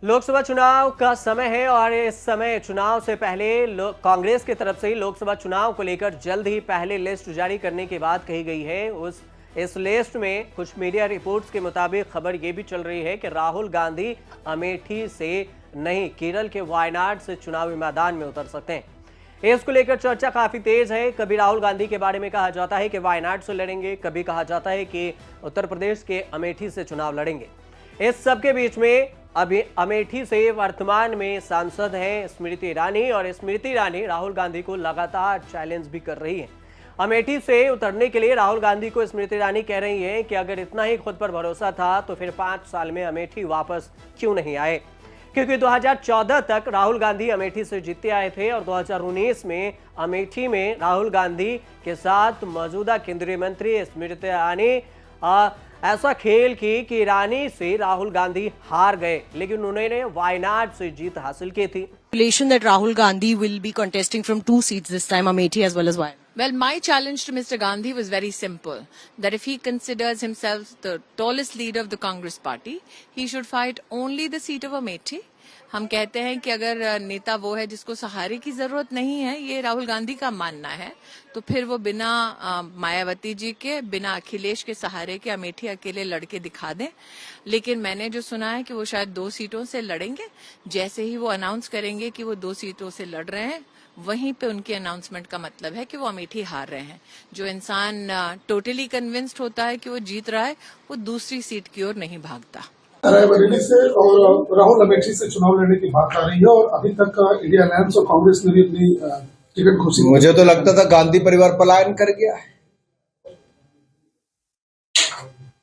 लोकसभा चुनाव का समय है और इस समय चुनाव से पहले कांग्रेस की तरफ से लोकसभा चुनाव को लेकर जल्द ही पहले लिस्ट जारी करने की बात कही गई है। इस लिस्ट में कुछ मीडिया रिपोर्ट्स के मुताबिक खबर ये भी चल रही है कि राहुल गांधी अमेठी से नहीं, केरल के वायनाड से चुनावी मैदान में उतर सकते हैं। इसको लेकर चर्चा काफी तेज है। कभी राहुल गांधी के बारे में कहा जाता है कि वायनाड से लड़ेंगे, कभी कहा जाता है कि उत्तर प्रदेश के अमेठी से चुनाव लड़ेंगे। इस सबके बीच में अभी अमेठी से वर्तमान में सांसद हैं स्मृति ईरानी, और स्मृति ईरानी राहुल गांधी को लगातार चैलेंज भी कर रही हैं। अमेठी से उतरने के लिए राहुल गांधी को स्मृति ईरानी कह रही हैं कि अगर इतना ही खुद पर भरोसा था तो फिर 5 साल में अमेठी वापस क्यों नहीं आए, क्योंकि 2014 तक राहुल गांधी अमेठी से जीते आए थे और 2019 में अमेठी में राहुल गांधी के साथ मौजूदा केंद्रीय मंत्री स्मृति ईरानी ऐसा खेल की कि ईरानी से राहुल गांधी हार गए, लेकिन उन्होंने वायनाड से जीत हासिल की थी। That Rahul Gandhi will be contesting from 2 seats this time, Amethi as well as Wayanad. Well, my challenge to Mr. Gandhi was very simple, that if he considers himself the tallest leader of the Congress party, he should fight only the seat of Amethi. हम कहते हैं कि अगर नेता वो है जिसको सहारे की जरूरत नहीं है, ये राहुल गांधी का मानना है, तो फिर वो बिना मायावती जी के, बिना अखिलेश के सहारे के अमेठी अकेले लड़के दिखा दें। लेकिन मैंने जो सुना है कि वो शायद 2 सीटों से लड़ेंगे। जैसे ही वो अनाउंस करेंगे कि वो 2 सीटों से लड़ रहे हैं, वहीं पे उनकी अनाउंसमेंट का मतलब है कि वो अमेठी हार रहे हैं। जो इंसान टोटली कन्विंस्ड होता है कि वो जीत रहा है, वो दूसरी सीट की ओर नहीं भागता। रायबरेली से और राहुल अमेठी से चुनाव लड़ने की बात आ रही है और अभी तक इंडिया अलायंस और कांग्रेस ने भी अपनी टिकट घोषित। मुझे तो लगता था गांधी परिवार पलायन कर गया है,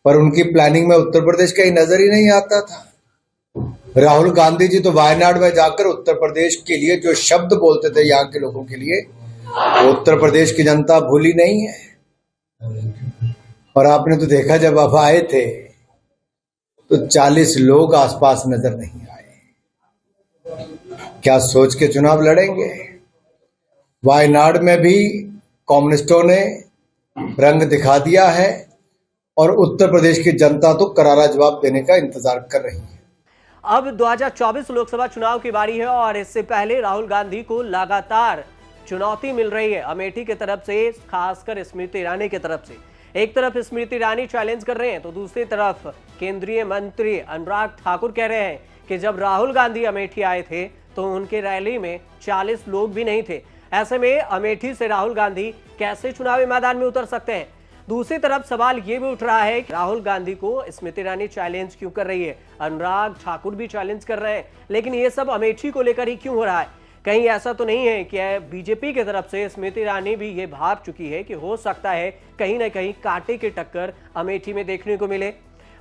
पर उनकी प्लानिंग में उत्तर प्रदेश कहीं नजर ही नहीं आता था। राहुल गांधी जी तो वायनाड में जाकर उत्तर प्रदेश के लिए जो शब्द बोलते थे यहाँ के लोगों के लिए, वो उत्तर प्रदेश की जनता भूली नहीं है। और आपने तो देखा जब आप आए थे तो 40 लोग आसपास नजर नहीं आए। क्या सोच के चुनाव लड़ेंगे? वायनाड में भी कम्युनिस्टों ने रंग दिखा दिया है और उत्तर प्रदेश की जनता तो करारा जवाब देने का इंतजार कर रही है। अब 2024 लोकसभा चुनाव की बारी है और इससे पहले राहुल गांधी को लगातार चुनौती मिल रही है अमेठी की तरफ से, खासकर स्मृति ईरानी की तरफ से। एक तरफ स्मृति ईरानी चैलेंज कर रहे हैं तो दूसरी तरफ केंद्रीय मंत्री अनुराग ठाकुर कह रहे हैं कि जब राहुल गांधी अमेठी आए थे तो उनके रैली में 40 लोग भी नहीं थे। ऐसे में अमेठी से राहुल गांधी कैसे चुनावी मैदान में उतर सकते हैं? दूसरी तरफ सवाल ये भी उठ रहा है कि राहुल गांधी को स्मृति ईरानी चैलेंज क्यों कर रही है, अनुराग ठाकुर भी चैलेंज कर रहे हैं, लेकिन ये सब अमेठी को लेकर ही क्यों हो रहा है? कहीं ऐसा तो नहीं है कि बीजेपी की तरफ से स्मृति ईरानी भी ये भाप चुकी है कि हो सकता है कहीं ना कहीं कांटे की टक्कर अमेठी में देखने को मिले?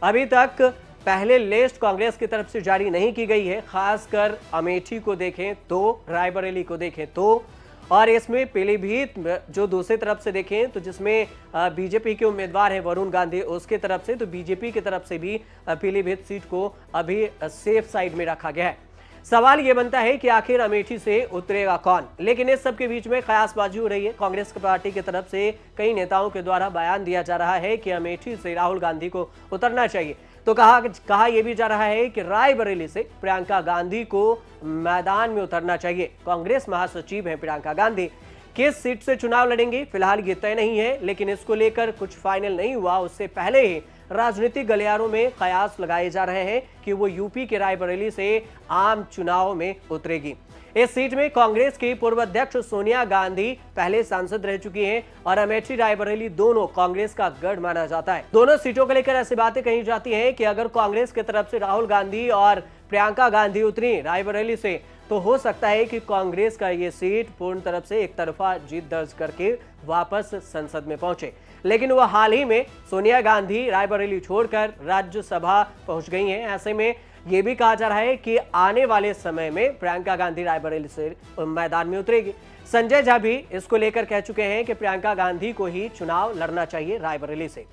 अभी तक पहले लिस्ट कांग्रेस की तरफ से जारी नहीं की गई है, खासकर अमेठी को देखें तो, रायबरेली को देखें तो, और इसमें पीलीभीत जो दूसरी तरफ से देखें तो जिसमें बीजेपी के उम्मीदवार हैं वरुण गांधी, उसके तरफ से, तो बीजेपी की तरफ से भी पीलीभीत सीट को अभी सेफ साइड में रखा गया है। सवाल यह बनता है कि आखिर अमेठी से उतरेगा कौन? लेकिन इस सब के बीच में कयासबाजी हो रही है। कांग्रेस पार्टी की तरफ से कई नेताओं के द्वारा बयान दिया जा रहा है कि अमेठी से राहुल गांधी को उतरना चाहिए। तो कहा यह भी जा रहा है कि रायबरेली से प्रियंका गांधी को मैदान में उतरना चाहिए। कांग्रेस महासचिव हैं प्रियंका गांधी, किस सीट से चुनाव लड़ेंगी फिलहाल ये तय नहीं है, लेकिन इसको लेकर कुछ फाइनल नहीं हुआ उससे पहले ही राजनीतिक गलियारों में कयास लगाए जा रहे हैं कि वो यूपी के रायबरेली से आम चुनाव में उतरेगी। इस सीट में कांग्रेस की पूर्व अध्यक्ष सोनिया गांधी पहले सांसद रह चुकी हैं और अमेठी रायबरेली दोनों कांग्रेस का गढ़ माना जाता है। दोनों सीटों को लेकर ऐसी बातें कही जाती हैं कि अगर कांग्रेस की तरफ से राहुल गांधी और प्रियंका गांधी उतरी रायबरेली से तो हो सकता है कि कांग्रेस का ये सीट पूर्ण तरफ से एक तरफा जीत दर्ज करके वापस संसद में पहुंचे। लेकिन वह हाल ही में सोनिया गांधी रायबरेली छोड़कर राज्यसभा पहुंच गई हैं। ऐसे में यह भी कहा जा रहा है कि आने वाले समय में प्रियंका गांधी रायबरेली से मैदान में उतरेगी। संजय झा भी इसको लेकर कह चुके हैं कि प्रियंका गांधी को ही चुनाव लड़ना चाहिए रायबरेली से।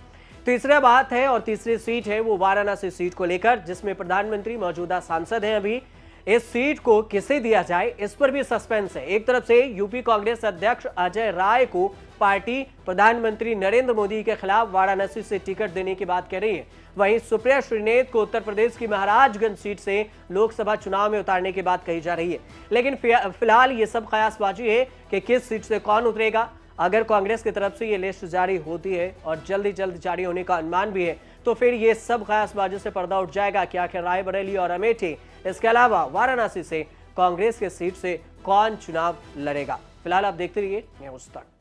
तीसरा बात है और तीसरी सीट है वो वाराणसी सीट को लेकर, जिसमें प्रधानमंत्री मौजूदा सांसद हैं अभी इस सीट को किसे दिया जाए, इस पर भी सस्पेंस है। एक तरफ से यूपी कांग्रेस अध्यक्ष अजय राय को पार्टी प्रधानमंत्री नरेंद्र मोदी के खिलाफ वाराणसी से टिकट देने की बात कह रही है, वहीं सुप्रिया श्रीनेत को उत्तर प्रदेश की महाराजगंज सीट से लोकसभा चुनाव में उतारने की बात कही जा रही है। लेकिन फिलहाल ये सब कयासबाजी है कि किस सीट से कौन उतरेगा। अगर कांग्रेस की तरफ से ये लिस्ट जारी होती है और जल्दी जारी होने का अनुमान भी है, तो फिर ये सब कयासबाजी से पर्दा उठ जाएगा कि आखिर रायबरेली और अमेठी, इसके अलावा वाराणसी से कांग्रेस के सीट से कौन चुनाव लड़ेगा। फिलहाल आप देखते रहिए न्यूज़ तक।